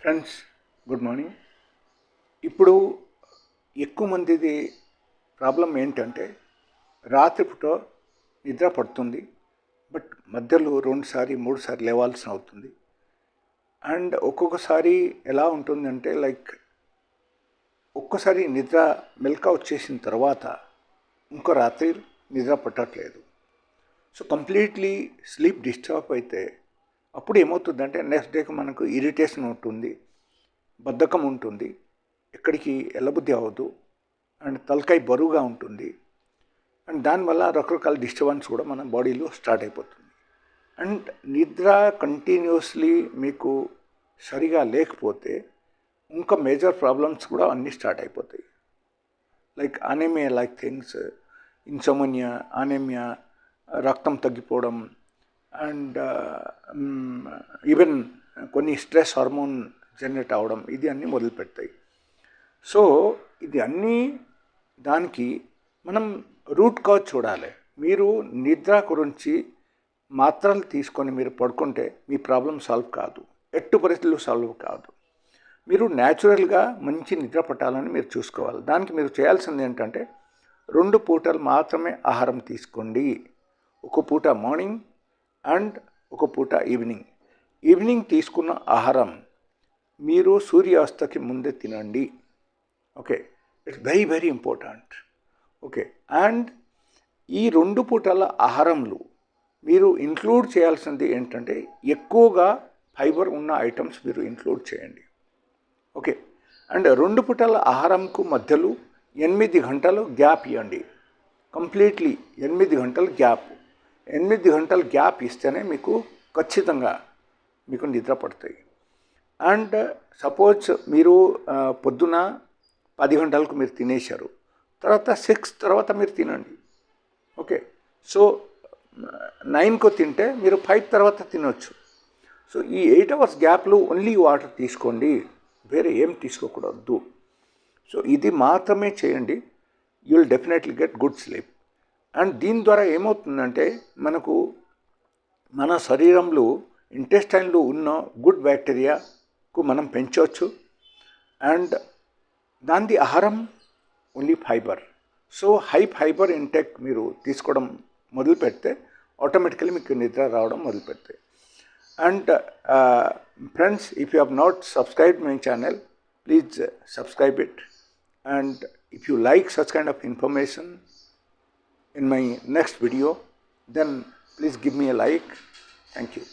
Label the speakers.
Speaker 1: Friends, good morning. ఇప్పుడు ఎక్కువ మందిది problem ఏంటంటే రాత్రిపూట నిద్ర పడుతుంది, బట్ మధ్యలో 2 3 లేవాల్సి అవుతుంది. అండ్ ఒక్కొక్కసారి ఎలా ఉంటుందంటే ఒక్కసారి నిద్ర మెలకువ వచ్చేసిన తర్వాత ఇంకో రాత్రి నిద్ర పట్టట్లేదు. సో కంప్లీట్లీ స్లీప్ డిస్టర్బ్ అయితే అప్పుడు ఏమవుతుందంటే నెక్స్ట్ డేకి మనకు ఇరిటేషన్ ఉంటుంది, బద్ధకం ఉంటుంది, ఎక్కడికి వెళ్ళబుద్ధి అవ్వదు, అండ్ తలకాయ బరువుగా ఉంటుంది. అండ్ దానివల్ల రకరకాల డిస్టర్బెన్స్ కూడా మన బాడీలో స్టార్ట్ అయిపోతుంది. అండ్ నిద్ర కంటిన్యూస్లీ మీకు సరిగా లేకపోతే ఇంకా మేజర్ ప్రాబ్లమ్స్ కూడా అన్నీ స్టార్ట్ అయిపోతాయి. లైక్ అనేమియా థింగ్స్, ఇన్సోమనియా, అనేమియా, రక్తం తగ్గిపోవడం, అండ్ ఈవెన్ కొన్ని స్ట్రెస్ హార్మోన్ జనరేట్ అవ్వడం, ఇది అన్నీ మొదలు పెడతాయి. సో ఇది అన్నీ దానికి మనం రూట్ కాజ్ చూడాలి. మీరు నిద్ర గురించి మాత్రలు తీసుకొని మీరు పడుకుంటే మీ ప్రాబ్లం సాల్వ్ కాదు, ఎట్టు పరిస్థితులు సాల్వ్ కాదు. మీరు న్యాచురల్గా మంచి నిద్ర పట్టాలని మీరు చూసుకోవాలి. దానికి మీరు చేయాల్సింది ఏంటంటే 2 పూటలు మాత్రమే ఆహారం తీసుకోండి. ఒక పూట మార్నింగ్ అండ్ ఒక పూట ఈవినింగ్. ఈవినింగ్ తీసుకున్న ఆహారం మీరు సూర్యాస్తకి ముందే తినండి. Okay, it's very very important. Okay, and ఈ 2 పూటల ఆహారంలో మీరు ఇంక్లూడ్ చేయాల్సింది ఏంటంటే ఎక్కువగా ఫైబర్ ఉన్న ఐటమ్స్ మీరు ఇంక్లూడ్ చేయండి. ఓకే, అండ్ 2 పూటల ఆహారంకు మధ్యలో 8 గంటలు గ్యాప్ ఇవ్వండి. కంప్లీట్లీ 8 గంటలు గ్యాప్. 8 గంటలు గ్యాప్ ఇస్తేనే మీకు ఖచ్చితంగా మీకు నిద్ర పడతాయి. అండ్ సపోజ్ మీరు పొద్దున 10 గంటలకు మీరు తినేశారు, తర్వాత 6 తర్వాత మీరు తినండి. ఓకే, సో 9కు తింటే మీరు 5 తర్వాత తినవచ్చు. సో ఈ 8 అవర్స్ గ్యాప్లో ఓన్లీ వాటర్ తీసుకోండి, వేరే ఏం తీసుకోకూడదు. సో ఇది మాత్రమే చేయండి, you will definitely get good sleep. And దీని ద్వారా ఏమవుతుందంటే మన శరీరంలో ఇంటెస్టైన్లో ఉన్న గుడ్ బ్యాక్టీరియాకు మనం పెంచవచ్చు. అండ్ దాని ఆహారం only fibre. So high fibre intake మీరు తీసుకోవడం మొదలు పెడితే ఆటోమేటికలీ మీకు నిద్ర రావడం మొదలు పెడతాయి. And friends, if you have not subscribed my channel, please subscribe it. And if you like such kind of information in my next video, then please give me a like. Thank you.